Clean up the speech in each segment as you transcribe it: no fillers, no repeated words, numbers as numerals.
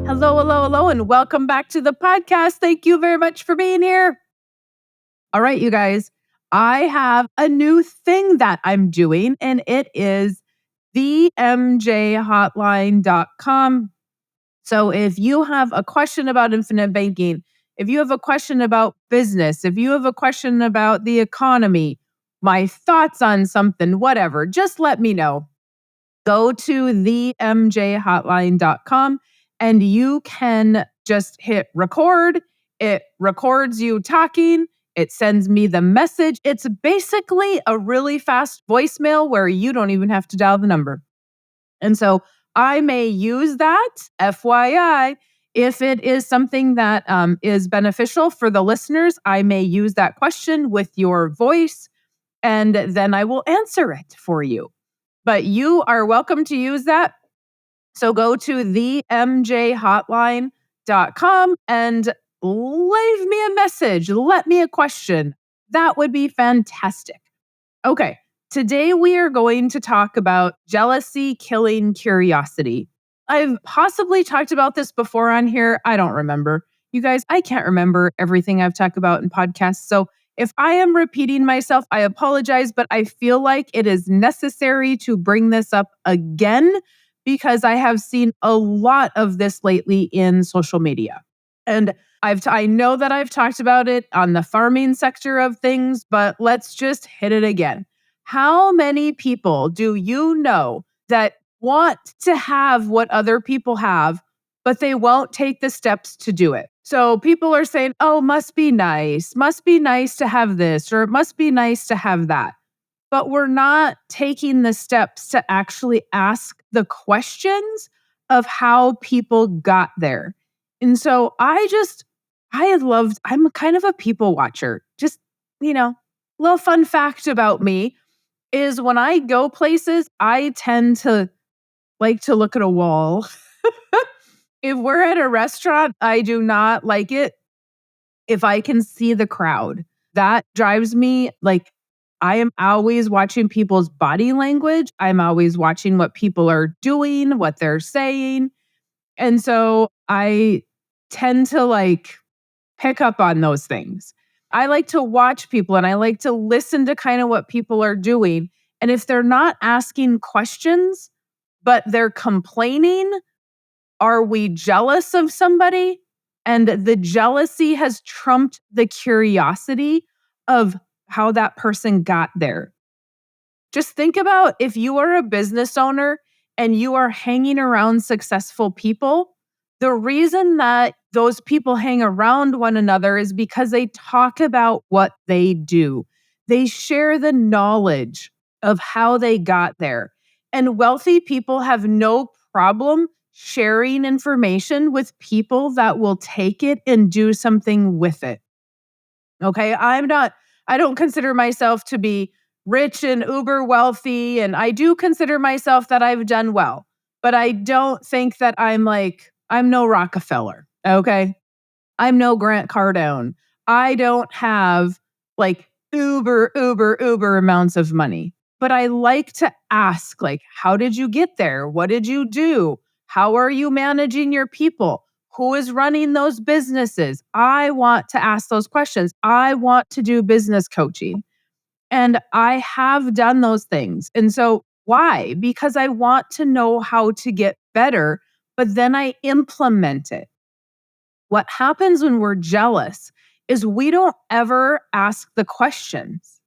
Hello, hello, hello, and welcome back to the podcast. Thank you very much for being here. All right, you guys, I have a new thing that I'm doing, and it is the MJHotline.com. So if you have a question about infinite banking, if you have a question about business, if you have a question about the economy, my thoughts on something, whatever, just let me know. Go to themjhotline.com and you can just hit record. It records you talking. It sends me the message. It's basically a really fast voicemail where you don't even have to dial the number. And so I may use that, FYI, if it is something that is beneficial for the listeners. I may use that question with your voice and then I will answer it for you. But you are welcome to use that. So go to themjhotline.com and leave me a message. Let me a question. That would be fantastic. Okay, today we are going to talk about jealousy killing curiosity. I've possibly talked about this before on here. I don't remember. You guys, I can't remember everything I've talked about in podcasts. So if I am repeating myself, I apologize, but I feel like it is necessary to bring this up again because I have seen a lot of this lately in social media. And I know that I've talked about it on the farming sector of things, but let's just hit it again. How many people do you know that want to have what other people have, but they won't take the steps to do it? So people are saying, oh, must be nice to have this, or it must be nice to have that. But we're not taking the steps to actually ask the questions of how people got there. And so I'm kind of a people watcher. Just, little fun fact about me is when I go places, I tend to like to look at a wall. If we're at a restaurant, I do not like it if I can see the crowd. That drives me like I am always watching people's body language. I'm always watching what people are doing, what they're saying. And so I tend to pick up on those things. I like to watch people and I like to listen to kind of what people are doing. And if they're not asking questions, but they're complaining, are we jealous of somebody? And the jealousy has trumped the curiosity of how that person got there. Just think about if you are a business owner and you are hanging around successful people, the reason that those people hang around one another is because they talk about what they do. They share the knowledge of how they got there. And wealthy people have no problem sharing information with people that will take it and do something with it. Okay. I don't consider myself to be rich and uber wealthy. And I do consider myself that I've done well, but I don't think that I'm no Rockefeller. Okay. I'm no Grant Cardone. I don't have uber amounts of money, but I like to ask, how did you get there? What did you do? How are you managing your people? Who is running those businesses? I want to ask those questions. I want to do business coaching. And I have done those things. And so why? Because I want to know how to get better, but then I implement it. What happens when we're jealous is we don't ever ask the questions.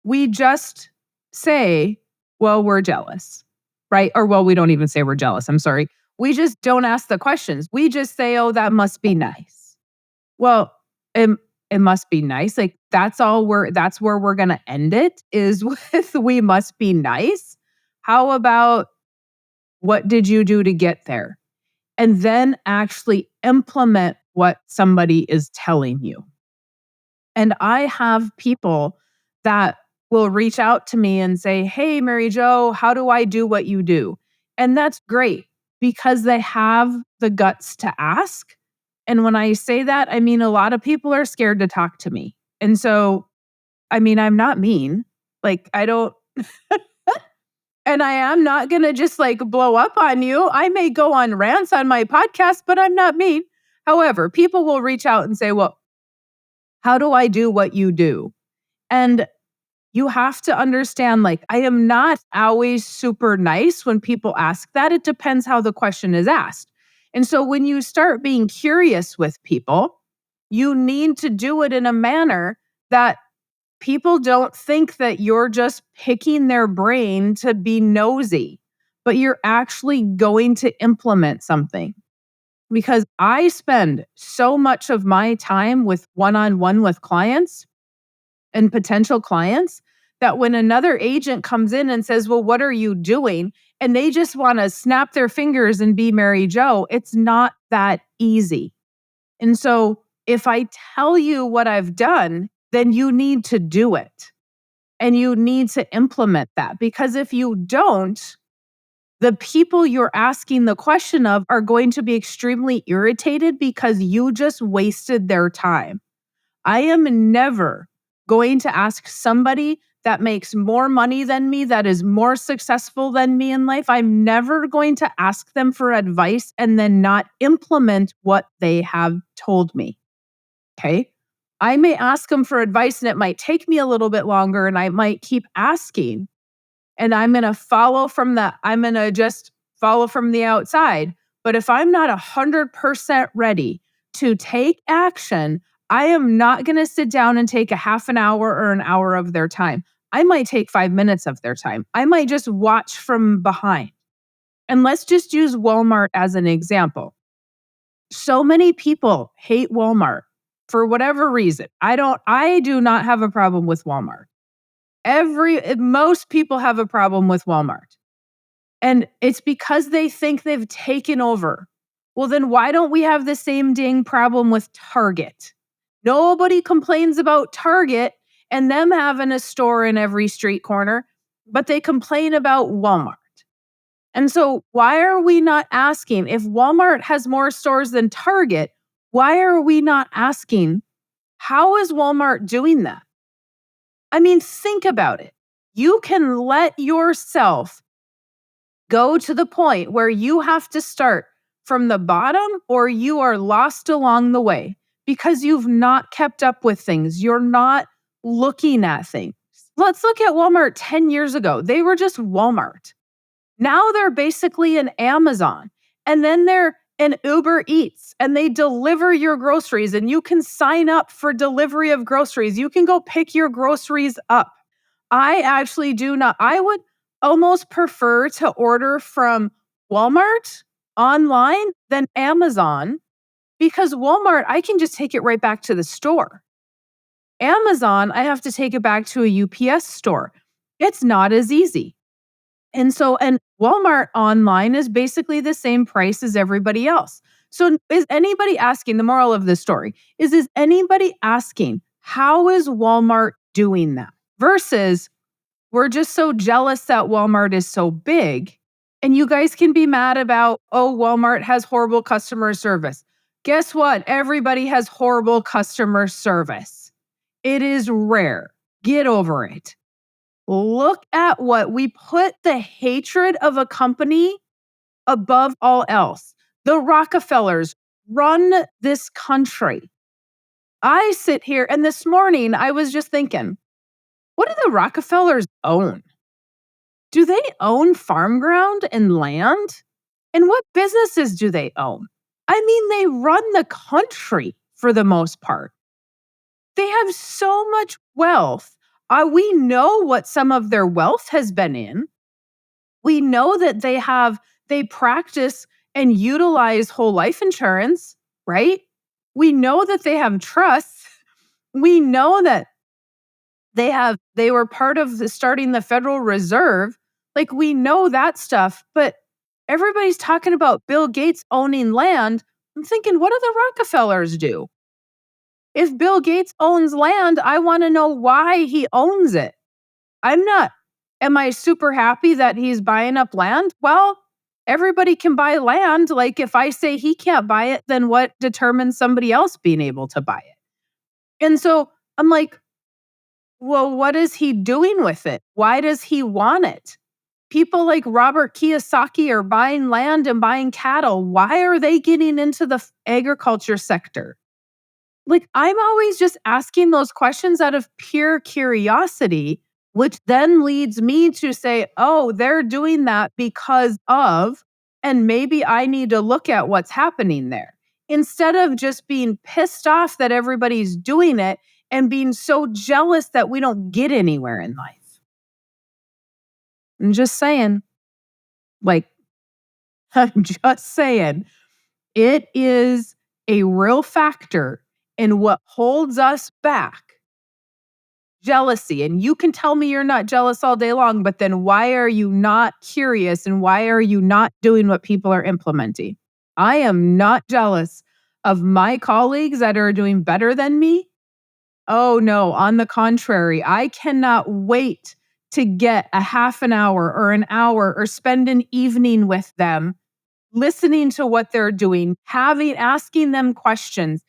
We just say, well, we're jealous, right? Or, well, we don't even say we're jealous. I'm sorry. We just don't ask the questions. We just say, oh, that must be nice. Well, it must be nice. That's where we're going to end it is with we must be nice. How about what did you do to get there? And then actually implement what somebody is telling you. And I have people that will reach out to me and say, hey, Mary Jo, how do I do what you do? And that's great because they have the guts to ask. And when I say that, I mean, a lot of people are scared to talk to me. And so, I mean, I'm not mean. I don't, And I am not going to just like blow up on you. I may go on rants on my podcast, but I'm not mean. However, people will reach out and say, well, how do I do what you do? And you have to understand, like, I am not always super nice when people ask that. It depends how the question is asked. And so when you start being curious with people, you need to do it in a manner that people don't think that you're just picking their brain to be nosy, but you're actually going to implement something. Because I spend so much of my time with one-on-one with clients and potential clients that when another agent comes in and says, well, what are you doing? And they just want to snap their fingers and be Mary Jo, it's not that easy. And so if I tell you what I've done, then you need to do it and you need to implement that. Because if you don't, the people you're asking the question of are going to be extremely irritated because you just wasted their time. I am never going to ask somebody that makes more money than me, that is more successful than me in life. I'm never going to ask them for advice and then not implement what they have told me. Okay. I may ask them for advice and it might take me a little bit longer and I might keep asking. And I'm going to I'm going to just follow from the outside. But if I'm not 100% ready to take action, I am not going to sit down and take a half an hour or an hour of their time. I might take 5 minutes of their time. I might just watch from behind. And let's just use Walmart as an example. So many people hate Walmart for whatever reason. I do not have a problem with Walmart. Most people have a problem with Walmart. And it's because they think they've taken over. Well, then why don't we have the same dang problem with Target? Nobody complains about Target and them having a store in every street corner, but they complain about Walmart. And so why are we not asking if Walmart has more stores than Target? Why are we not asking, how is Walmart doing that? I mean, think about it. You can let yourself go to the point where you have to start from the bottom or you are lost along the way because you've not kept up with things. You're not looking at things. Let's look at Walmart 10 years ago. They were just Walmart. Now they're basically an Amazon. And then they're an Uber Eats and they deliver your groceries and you can sign up for delivery of groceries. You can go pick your groceries up. I actually do not. I would almost prefer to order from Walmart online than Amazon because Walmart, I can just take it right back to the store. Amazon, I have to take it back to a UPS store. It's not as easy. And Walmart online is basically the same price as everybody else. So is anybody asking, the moral of this story is anybody asking, how is Walmart doing that? Versus we're just so jealous that Walmart is so big. And you guys can be mad about, oh, Walmart has horrible customer service. Guess what? Everybody has horrible customer service. It is rare. Get over it. Look at what we put the hatred of a company above all else. The Rockefellers run this country. I sit here and this morning I was just thinking, what do the Rockefellers own? Do they own farm ground and land? And what businesses do they own? I mean, they run the country for the most part. They have so much wealth. We know what some of their wealth has been in. We know that they practice and utilize whole life insurance, right? We know that they have trusts. We know that they were part of starting the Federal Reserve. Like we know that stuff, but everybody's talking about Bill Gates owning land. I'm thinking, what do the Rockefellers do? If Bill Gates owns land, I want to know why he owns it. Am I super happy that he's buying up land? Well, everybody can buy land. Like if I say he can't buy it, then what determines somebody else being able to buy it? And so I'm like, well, what is he doing with it? Why does he want it? People like Robert Kiyosaki are buying land and buying cattle. Why are they getting into the agriculture sector? Like, I'm always just asking those questions out of pure curiosity, which then leads me to say, oh, they're doing that because of, and maybe I need to look at what's happening there. Instead of just being pissed off that everybody's doing it and being so jealous that we don't get anywhere in life. I'm just saying, like, I'm just saying, it is a real factor in what holds us back. Jealousy. And you can tell me you're not jealous all day long, but then why are you not curious and why are you not doing what people are implementing? I am not jealous of my colleagues that are doing better than me. Oh no, on the contrary, I cannot wait to get a half an hour or an hour or spend an evening with them, listening to what they're doing, asking them questions.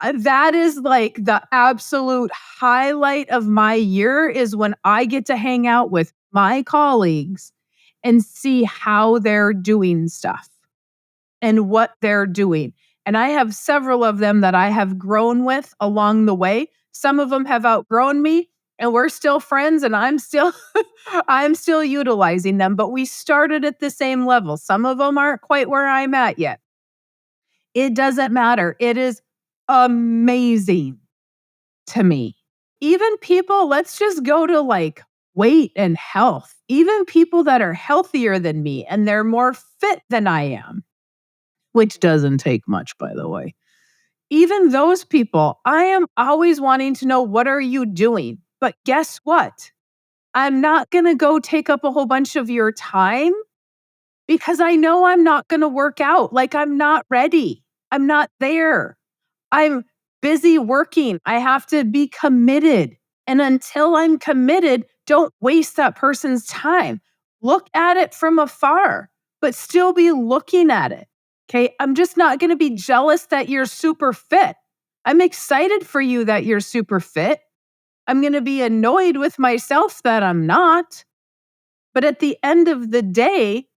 That is like the absolute highlight of my year is when I get to hang out with my colleagues and see how they're doing stuff and what they're doing. And I have several of them that I have grown with along the way. Some of them have outgrown me and we're still friends and I'm still I'm still utilizing them, but we started at the same level. Some of them aren't quite where I'm at yet. It doesn't matter. It is amazing to me. Even people, let's just go to like weight and health. Even people that are healthier than me and they're more fit than I am, which doesn't take much, by the way. Even those people, I am always wanting to know, what are you doing? But guess what? I'm not going to go take up a whole bunch of your time because I know I'm not going to work out. Like, I'm not ready. I'm not there. I'm busy working. I have to be committed. And until I'm committed, don't waste that person's time. Look at it from afar, but still be looking at it. Okay. I'm just not going to be jealous that you're super fit. I'm excited for you that you're super fit. I'm going to be annoyed with myself that I'm not. But at the end of the day,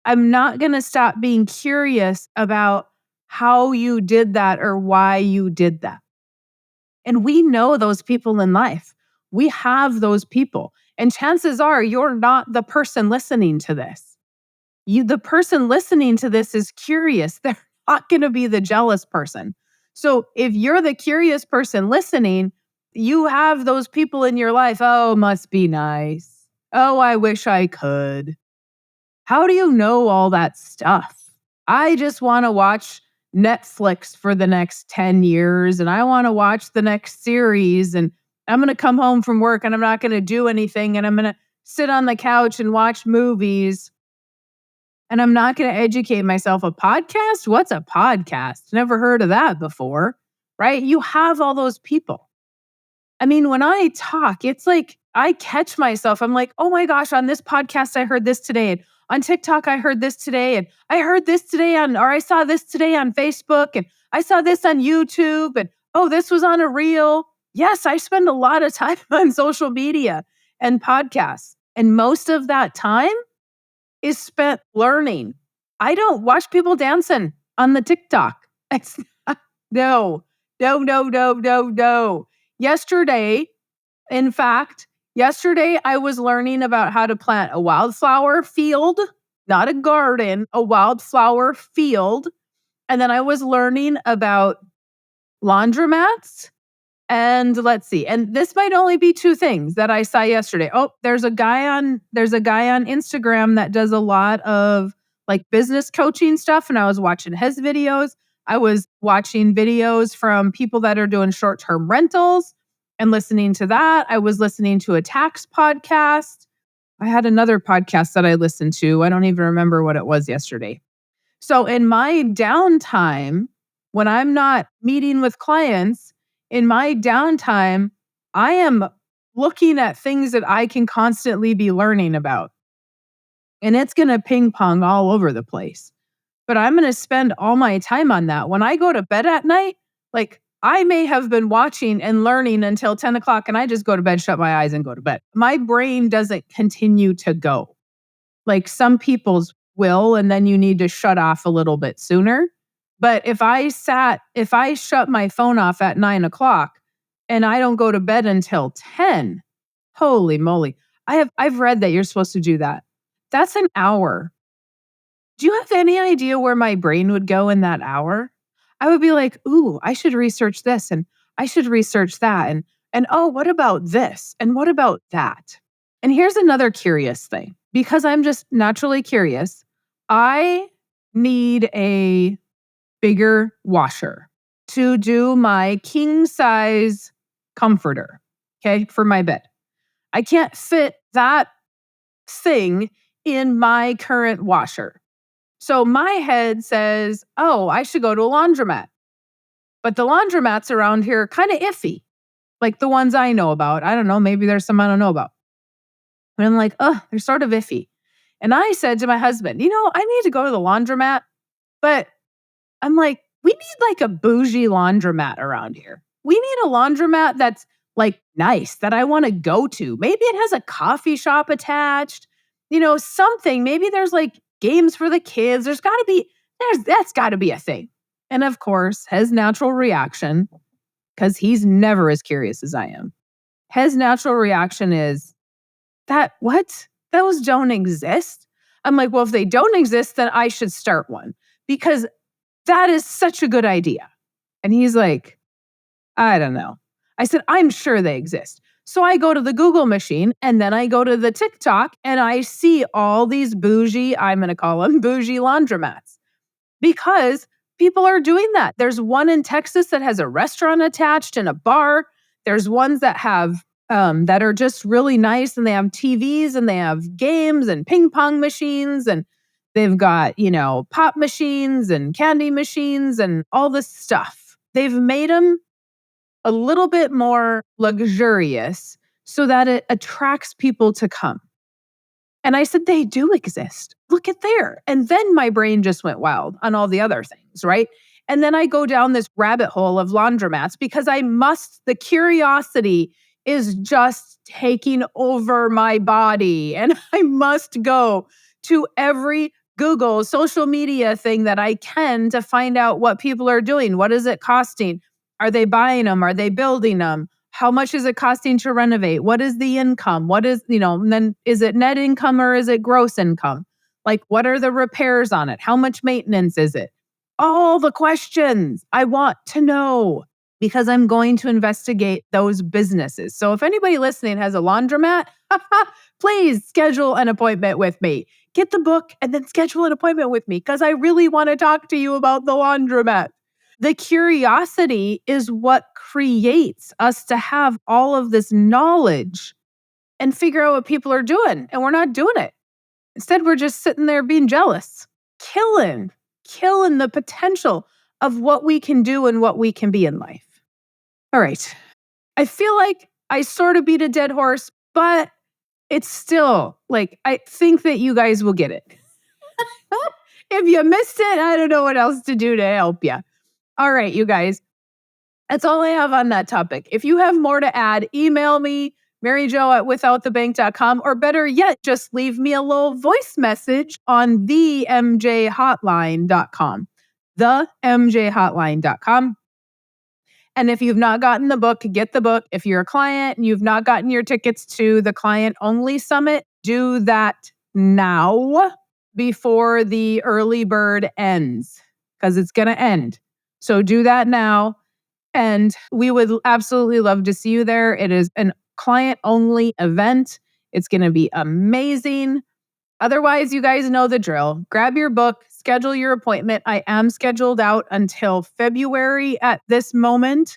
I'm not going to stop being curious about how you did that or why you did that. And we know those people in life. We have those people. And chances are you're not the person listening to this. The person listening to this is curious. They're not going to be the jealous person. So if you're the curious person listening, you have those people in your life. Oh, must be nice. Oh, I wish I could. How do you know all that stuff? I just want to watch Netflix for the next 10 years and I want to watch the next series and I'm going to come home from work and I'm not going to do anything and I'm going to sit on the couch and watch movies and I'm not going to educate myself. A podcast? What's a podcast? Never heard of that before, right? You have all those people. I mean, when I talk, it's like I catch myself. I'm like, oh my gosh, on this podcast, I heard this today. And on TikTok, I heard this today. And I heard this today or I saw this today on Facebook. And I saw this on YouTube. And oh, this was on a reel. Yes, I spend a lot of time on social media and podcasts. And most of that time is spent learning. I don't watch people dancing on the TikTok. No. Yesterday, in fact, I was learning about how to plant a wildflower field, not a garden, a wildflower field. And then I was learning about laundromats. And let's see. And this might only be two things that I saw yesterday. Oh, there's a guy on Instagram that does a lot of like business coaching stuff. And I was watching his videos. I was watching videos from people that are doing short-term rentals and listening to that. I was listening to a tax podcast. I had another podcast that I listened to. I don't even remember what it was yesterday. So in my downtime, when I'm not meeting with clients, in my downtime, I am looking at things that I can constantly be learning about. And it's going to ping pong all over the place. But I'm going to spend all my time on that. When I go to bed at night, like I may have been watching and learning until 10 o'clock and I just go to bed, shut my eyes and go to bed. My brain doesn't continue to go. Like some people's will, and then you need to shut off a little bit sooner. But if I shut my phone off at 9 o'clock and I don't go to bed until 10, holy moly. I've read that you're supposed to do that. That's an hour. Do you have any idea where my brain would go in that hour? I would be like, "Ooh, I should research this and I should research that and oh, what about this? And what about that?" And here's another curious thing. Because I'm just naturally curious, I need a bigger washer to do my king size comforter, okay, for my bed. I can't fit that thing in my current washer. So my head says, oh, I should go to a laundromat. But the laundromats around here are kind of iffy, like the ones I know about. I don't know, maybe there's some I don't know about. And I'm like, oh, they're sort of iffy. And I said to my husband, I need to go to the laundromat, but I'm like, we need like a bougie laundromat around here. We need a laundromat that's like nice that I want to go to. Maybe it has a coffee shop attached, something. Maybe there's like games for the kids. That's got to be a thing. And of course, his natural reaction, because he's never as curious as I am, his natural reaction is what? Those don't exist. I'm like, well, if they don't exist, then I should start one because that is such a good idea. And he's like, I don't know. I said, I'm sure they exist. So I go to the Google machine and then I go to the TikTok and I see all these bougie, I'm going to call them bougie laundromats because people are doing that. There's one in Texas that has a restaurant attached and a bar. There's ones that have that are just really nice and they have TVs and they have games and ping pong machines and they've got, pop machines and candy machines and all this stuff. They've made them a little bit more luxurious so that it attracts people to come. And I said, they do exist. Look at there. And then my brain just went wild on all the other things, right? And then I go down this rabbit hole of laundromats because the curiosity is just taking over my body. And I must go to every Google social media thing that I can to find out what people are doing. What is it costing? Are they buying them? Are they building them? How much is it costing to renovate? What is the income? What is, and then is it net income or is it gross income? Like, what are the repairs on it? How much maintenance is it? All the questions I want to know because I'm going to investigate those businesses. So if anybody listening has a laundromat, please schedule an appointment with me. Get the book and then schedule an appointment with me because I really want to talk to you about the laundromat. The curiosity is what creates us to have all of this knowledge and figure out what people are doing. And we're not doing it. Instead, we're just sitting there being jealous, killing the potential of what we can do and what we can be in life. All right. I feel like I sort of beat a dead horse, but it's still like, I think that you guys will get it. If you missed it, I don't know what else to do to help you. All right, you guys. That's all I have on that topic. If you have more to add, email me, maryjo@withoutthebank.com, or better yet, just leave me a little voice message on the MJHotline.com. The MJHotline.com. And if you've not gotten the book, get the book. If you're a client and you've not gotten your tickets to the Client Only Summit, do that now before the early bird ends, because it's going to end. So do that now. And we would absolutely love to see you there. It is a client-only event. It's going to be amazing. Otherwise, you guys know the drill. Grab your book, schedule your appointment. I am scheduled out until February at this moment.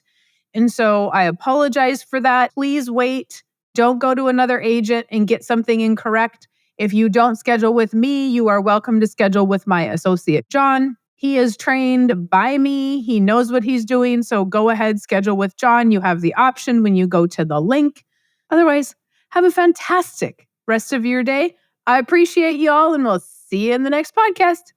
And so I apologize for that. Please wait. Don't go to another agent and get something incorrect. If you don't schedule with me, you are welcome to schedule with my associate, John. He is trained by me. He knows what he's doing. So go ahead, schedule with John. You have the option when you go to the link. Otherwise, have a fantastic rest of your day. I appreciate you all, and we'll see you in the next podcast.